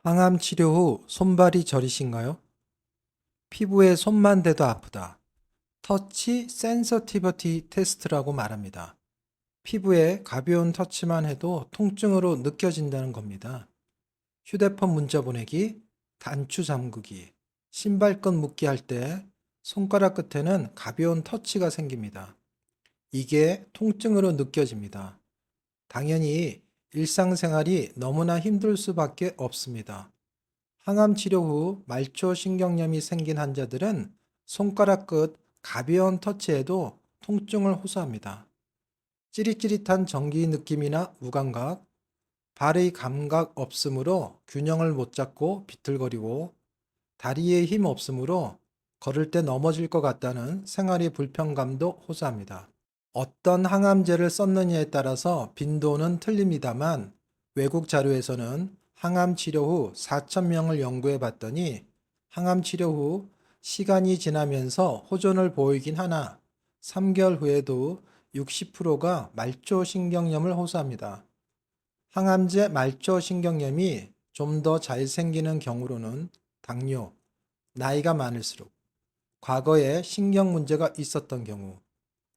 항암 치료 후 손발이 저리신가요? 피부에 손만 대도 아프다. 터치 센서티버티 테스트라고 말합니다. 피부에 가벼운 터치만 해도 통증으로 느껴진다는 겁니다. 휴대폰 문자 보내기, 단추 잠그기, 신발끈 묶기 할 때 손가락 끝에는 가벼운 터치가 생깁니다. 이게 통증으로 느껴집니다. 당연히 일상생활이 너무나 힘들 수밖에 없습니다. 항암 치료 후 말초 신경염이 생긴 환자들은 손가락 끝 가벼운 터치에도 통증을 호소합니다. 찌릿찌릿한 전기 느낌이나 무감각, 발의 감각 없으므로 균형을 못 잡고 비틀거리고 다리에 힘 없으므로 걸을 때 넘어질 것 같다는 생활의 불편감도 호소합니다. 어떤 항암제를 썼느냐에 따라서 빈도는 틀립니다만 외국 자료에서는 항암 치료 후 4,000명을 연구해 봤더니 항암 치료 후 시간이 지나면서 호전을 보이긴 하나 3개월 후에도 60%가 말초신경염을 호소합니다. 항암제 말초신경염이 좀 더 잘 생기는 경우로는 당뇨, 나이가 많을수록, 과거에 신경 문제가 있었던 경우,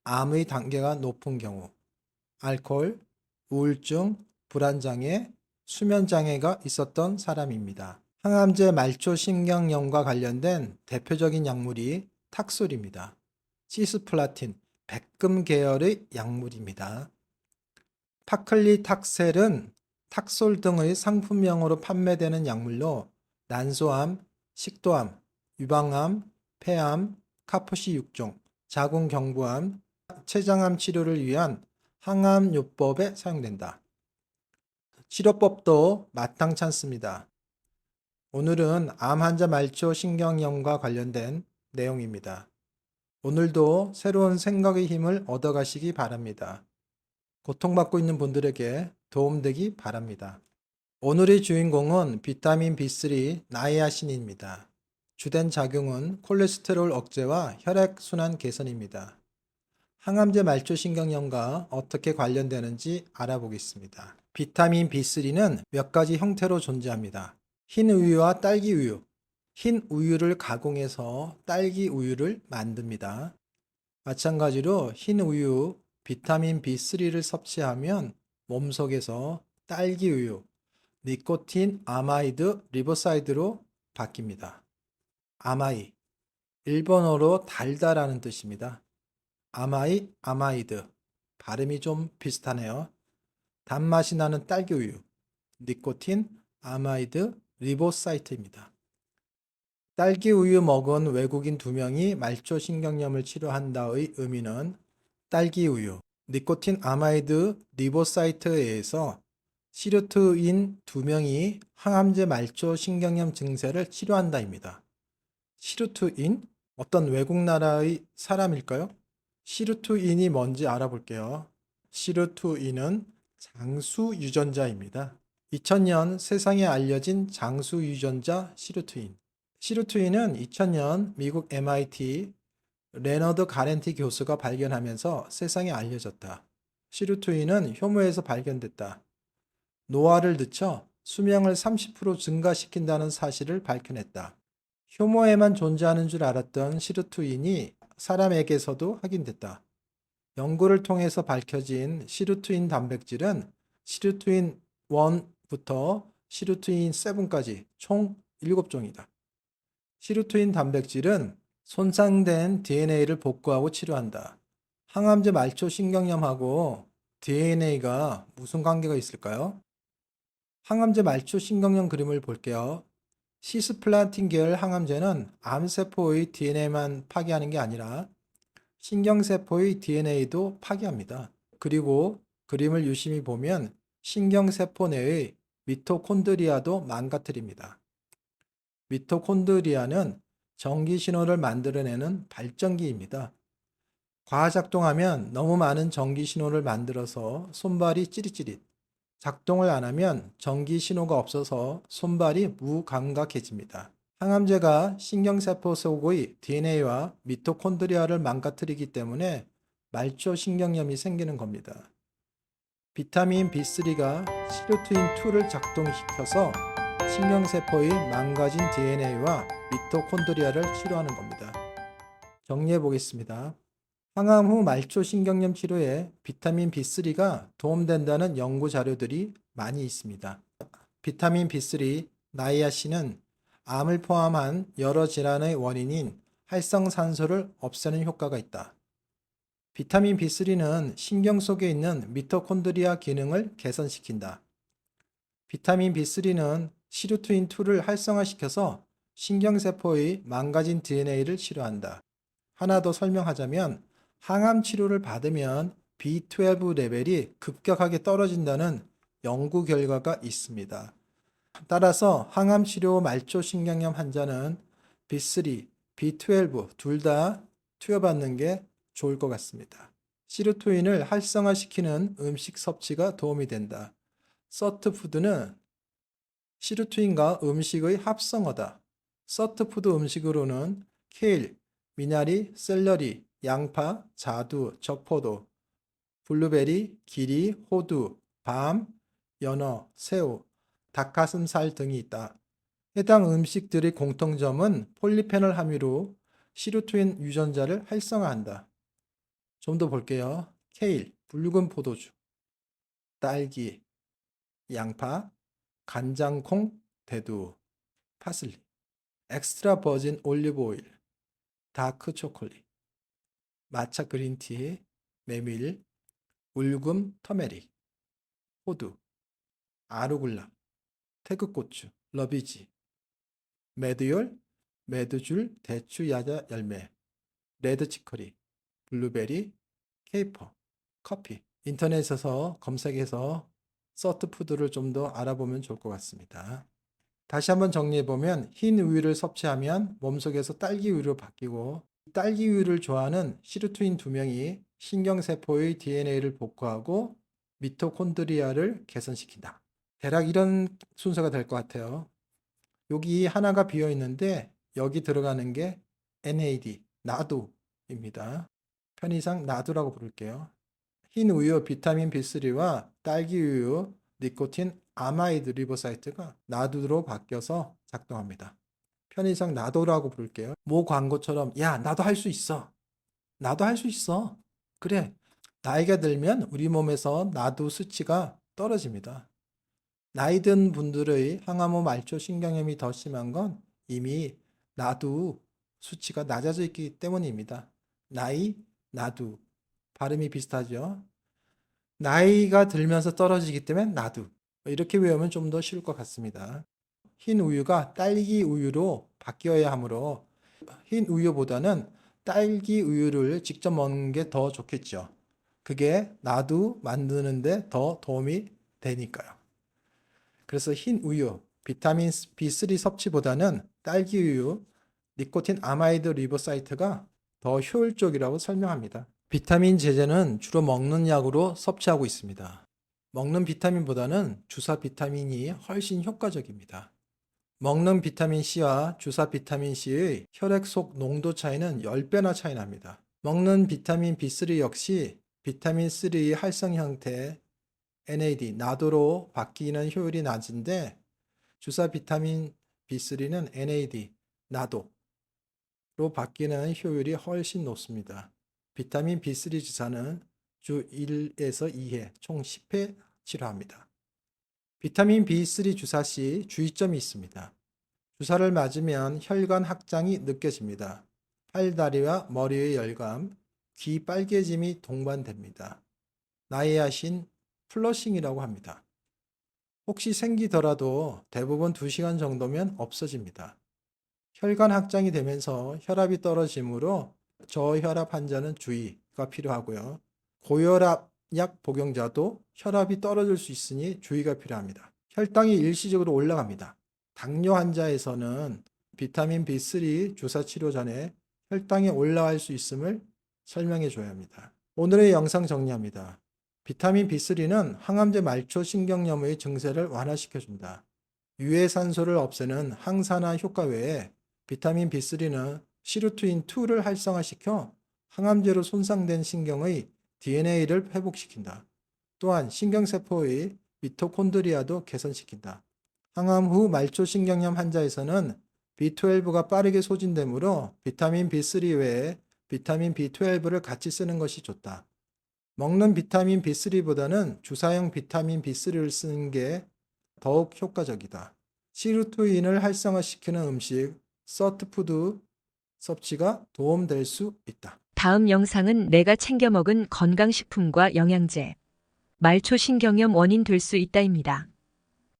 암의 단계가 높은 경우, 알코올, 우울증, 불안장애, 수면장애가 있었던 사람입니다. 항암제 말초신경염과 관련된 대표적인 약물이 탁솔입니다. 시스플라틴, 백금 계열의 약물입니다. 파클리탁셀은 탁솔 등의 상품명으로 판매되는 약물로 난소암, 식도암, 유방암, 폐암, 카포시 6종, 자궁경부암, 췌장암 치료를 위한 항암요법에 사용된다. 치료법도 마땅찮습니다. 오늘은 암 환자 말초 신경염과 관련된 내용입니다. 오늘도 새로운 생각의 힘을 얻어가시기 바랍니다. 고통받고 있는 분들에게 도움되기 바랍니다. 오늘의 주인공은 비타민 B3 나이아신입니다. 주된 작용은 콜레스테롤 억제와 혈액순환 개선입니다. 항암제 말초신경염과 어떻게 관련되는지 알아보겠습니다. 비타민 B3는 몇 가지 형태로 존재합니다. 흰 우유와 딸기 우유, 흰 우유를 가공해서 딸기 우유를 만듭니다. 마찬가지로 흰 우유, 비타민 B3를 섭취하면 몸속에서 딸기 우유, 니코틴 아마이드 리보사이드로 바뀝니다. 아마이, 일본어로 달다라는 뜻입니다. 아마이드, 발음이 좀 비슷하네요. 단맛이 나는 딸기 우유, 니코틴 아마이드 리보사이트입니다. 딸기 우유 먹은 외국인 2명이 말초신경염을 치료한다의 의미는 딸기 우유, 니코틴 아마이드 리보사이트에 의해서 시르트인 2명이 항암제 말초신경염 증세를 치료한다입니다. 시르트인? 어떤 외국 나라의 사람일까요? 시르트인이 뭔지 알아볼게요. 시르트인은 장수 유전자입니다. 2000년 세상에 알려진 장수 유전자 시르트인. 시르트인은 2000년 미국 MIT 레너드 가렌티 교수가 발견하면서 세상에 알려졌다. 시르트인은 효모에서 발견됐다. 노화를 늦춰 수명을 30% 증가시킨다는 사실을 밝혀냈다. 효모에만 존재하는 줄 알았던 시르트인이 사람에게서도 확인됐다. 연구를 통해서 밝혀진 시르트인 단백질은 시르트인 1부터 시르트인 7까지 총 7종이다. 시르트인 단백질은 손상된 DNA를 복구하고 치료한다. 항암제 말초 신경염하고 DNA가 무슨 관계가 있을까요? 항암제 말초 신경염 그림을 볼게요. 시스플라틴 계열 항암제는 암세포의 DNA만 파괴하는 게 아니라 신경세포의 DNA도 파괴합니다. 그리고 그림을 유심히 보면 신경세포 내의 미토콘드리아도 망가뜨립니다. 미토콘드리아는 전기신호를 만들어내는 발전기입니다. 과작동하면 너무 많은 전기신호를 만들어서 손발이 찌릿찌릿, 작동을 안 하면 전기신호가 없어서 손발이 무감각해집니다. 항암제가 신경세포 속의 DNA와 미토콘드리아를 망가뜨리기 때문에 말초신경염이 생기는 겁니다. 비타민 B3가 시르트인2를 작동시켜서 신경세포의 망가진 DNA와 미토콘드리아를 치료하는 겁니다. 정리해 보겠습니다. 항암 후 말초 신경염 치료에 비타민 B3가 도움된다는 연구 자료들이 많이 있습니다. 비타민 B3, 나이아신은 암을 포함한 여러 질환의 원인인 활성산소를 없애는 효과가 있다. 비타민 B3는 신경 속에 있는 미토콘드리아 기능을 개선시킨다. 비타민 B3는 시루트인2를 활성화시켜서 신경세포의 망가진 DNA를 치료한다. 하나 더 설명하자면 항암 치료를 받으면 B12 레벨이 급격하게 떨어진다는 연구 결과가 있습니다. 따라서 항암 치료 말초 신경염 환자는 B3, B12 둘 다 투여받는 게 좋을 것 같습니다. 시루토인을 활성화시키는 음식 섭취가 도움이 된다. 서트푸드는 시루토인과 음식의 합성어다. 서트푸드 음식으로는 케일, 미나리, 샐러리, 양파, 자두, 적포도, 블루베리, 기리, 호두, 밤, 연어, 새우, 닭가슴살 등이 있다. 해당 음식들의 공통점은 폴리페놀 함유로 시루토인 유전자를 활성화한다. 좀 더 볼게요. 케일, 붉은 포도주, 딸기, 양파, 간장콩, 대두, 파슬리, 엑스트라 버진 올리브 오일, 다크 초콜릿, 마차 그린티, 메밀, 울금 터메릭, 호두, 아루굴라, 태극고추, 러비지, 메드율, 메드줄, 대추, 야자, 열매, 레드 치커리, 블루베리, 케이퍼, 커피. 인터넷에서 검색해서 서트푸드를 좀 더 알아보면 좋을 것 같습니다. 다시 한번 정리해보면 흰 우유를 섭취하면 몸속에서 딸기 우유로 바뀌고 딸기 우유를 좋아하는 시루토인 2명이 신경세포의 DNA를 복구하고 미토콘드리아를 개선시킨다. 대략 이런 순서가 될 것 같아요. 여기 하나가 비어 있는데 여기 들어가는 게 NAD, 나두입니다. 편의상 나두라고 부를게요. 흰 우유 비타민 B3와 딸기 우유 니코틴 아마이드 리보사이트가 나두로 바뀌어서 작동합니다. 편의상 나도라고 부를게요. 모 광고처럼 야 나도 할 수 있어. 나도 할 수 있어. 그래. 나이가 들면 우리 몸에서 나두 수치가 떨어집니다. 나이 든 분들의 항암 후 말초 신경염이 더 심한 건 이미 나두 수치가 낮아져 있기 때문입니다. 나이, 나두. 발음이 비슷하죠? 나이가 들면서 떨어지기 때문에 나두. 이렇게 외우면 좀 더 쉬울 것 같습니다. 흰 우유가 딸기 우유로 바뀌어야 하므로 흰 우유보다는 딸기 우유를 직접 먹는 게 더 좋겠죠. 그게 나두 만드는데 더 도움이 되니까요. 그래서 흰 우유, 비타민 B3 섭취보다는 딸기 우유, 니코틴 아마이드 리보사이트가 더 효율적이라고 설명합니다. 비타민 제제는 주로 먹는 약으로 섭취하고 있습니다. 먹는 비타민보다는 주사 비타민이 훨씬 효과적입니다. 먹는 비타민 C와 주사 비타민 C의 혈액 속 농도 차이는 10배나 차이 납니다. 먹는 비타민 B3 역시 비타민 3의 활성 형태 NAD, 나도로 바뀌는 효율이 낮은데 주사 비타민 B3는 NAD, 나도로 바뀌는 효율이 훨씬 높습니다. 비타민 B3 주사는 주 1에서 2회, 총 10회 치료합니다. 비타민 B3 주사 시 주의점이 있습니다. 주사를 맞으면 혈관 확장이 느껴집니다. 팔다리와 머리의 열감, 귀 빨개짐이 동반됩니다. 나이아신 플러싱이라고 합니다. 혹시 생기더라도 대부분 2시간 정도면 없어집니다. 혈관 확장이 되면서 혈압이 떨어지므로 저혈압 환자는 주의가 필요하고요. 고혈압 약 복용자도 혈압이 떨어질 수 있으니 주의가 필요합니다. 혈당이 일시적으로 올라갑니다. 당뇨 환자에서는 비타민 B3 주사 치료 전에 혈당이 올라갈 수 있음을 설명해 줘야 합니다. 오늘의 영상 정리합니다. 비타민 B3는 항암제 말초 신경염의 증세를 완화시켜준다. 유해산소를 없애는 항산화 효과 외에 비타민 B3는 시루토인2를 활성화시켜 항암제로 손상된 신경의 DNA를 회복시킨다. 또한 신경세포의 미토콘드리아도 개선시킨다. 항암 후 말초 신경염 환자에서는 B12가 빠르게 소진되므로 비타민 B3 외에 비타민 B12를 같이 쓰는 것이 좋다. 먹는 비타민 B3보다는 주사용 비타민 B3를 쓰는 게 더욱 효과적이다. 시루토인을 활성화시키는 음식, 서트푸드 섭취가 도움될 수 있다. 다음 영상은 내가 챙겨 먹은 건강식품과 영양제, 말초 신경염 원인 될 수 있다입니다.